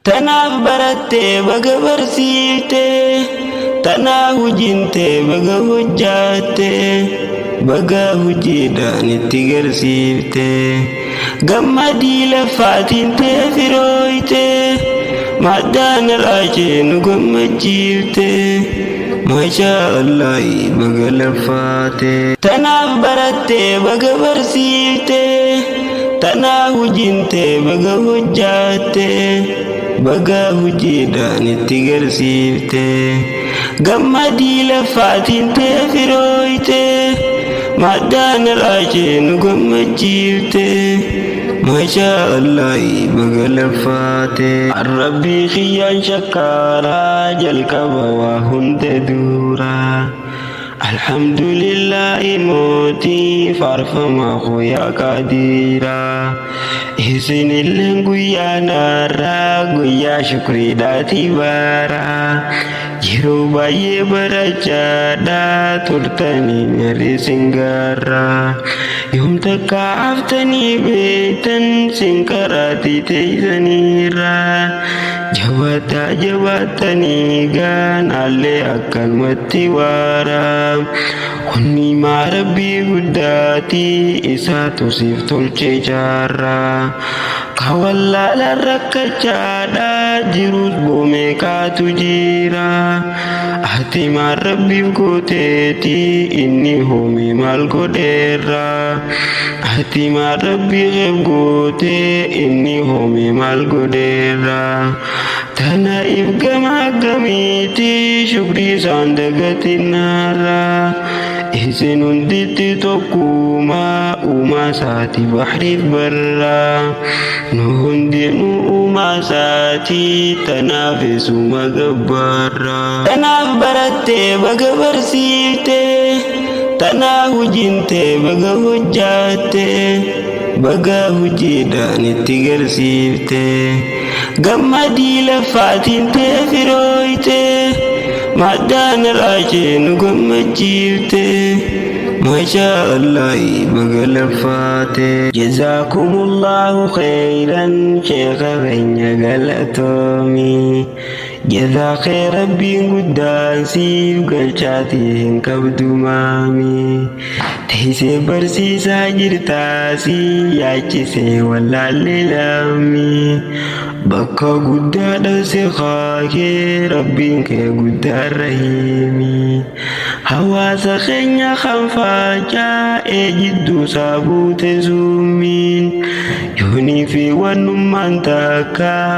Tanaaf barattee baga barsiiftee, tanaaf hojintee baga hojjaattee, baga hojiidhaan itti garsiiftee, gammadii lafaatiin ta'e firooytee, maddaan raajee nu gammachiiftee, Masha Allah baga lafaatee. Tanaaf barattee baga barsiiftee, tanaaf hojintee baga hojjaattee, baga hojiidhaan itti garsiiftee, gammadii lafaatiin ta'e firooytee, maddaan raajee nu gammachiiftee, Masha Allah baga lafaatee. Rabbii kiyyaan shakkaaraa jalqaba waa hunda duraa, alhamdulillahi mootii faarfamaa guyyaa qaadiraa, isinilleen guyyaa naarraa guyyaa shukriidhaati baaraa, yeroo baay'ee barachaadhaa turtanii nyarri singaarraa, yoom takka haftanii beektan sinqaraatii teessaniirraa, jabaatanii gaanaallee akkanumatti waaraa, kunni maa Rabbii guddaatii isaatu siif tolche jaarraa, kawallaalaan rakkachaadhaa jirus boomee kaatu jira, ati maa Rabbiif gooteetii inni hoomee maal godheerraa, ati maa Rabbiif gootee inni hoomee maal godheerraa, tanaif gamaa gamiitii shukrii isaan dagatinaarraa, isin hunditti tokkumaa uumaa isaati bahriif barraa, nu hundinuu uumaa isaati tanaaf isuma gabbaarraa. Tanaaf barattee baga barsiiftee, tanaaf hojintee baga hojjaattee, baga hojiidhaan itti garsiiftee, gammadii lafaatiin ta'e firooytee, maddaan raajee nu gammachiiftee, Masha Allah baga lafaatee. Jazaakumullahu khayran sheekha keenya galatoomii, jazaa kee Rabbiin guddaan siif galchaatii hin qabdu maamii, teessee barsiisaa jirtaasii yaachisee wallaallee lammii, bakka guddaadhaan si kaakee Rabbiin kee guddaa rahiimii, hawaasa keenya kan facaa'ee jidduu isaa buute summiin, yoonii fi wannummaan takka